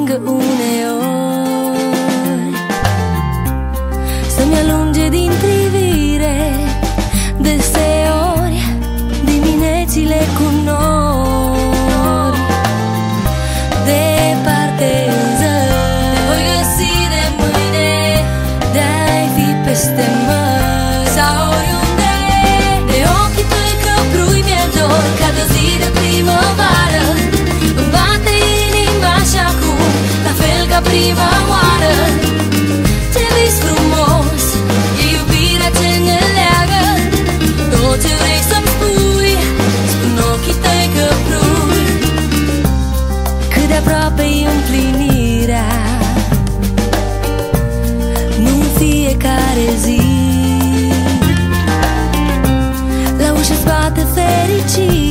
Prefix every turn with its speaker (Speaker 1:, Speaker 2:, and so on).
Speaker 1: stingă uneori, să-mi alunge din privire deseori diminețile cu nori. Departe în zări te voi găsi de mâine, de-ai fi peste mări sau oriunde. De ochii tăi căprui mi-e dor, ca de o zi de primăvară. Îmi bate inima și acum, la fel ca prima oară. Ce vis frumos, e iubirea ce ne leagă. Tot ce vrei să-mi spui, spun ochii tăi căprui. Cât de aproape-i împlinirea, nu în fiecare zi. La ușă-ți bate fericit,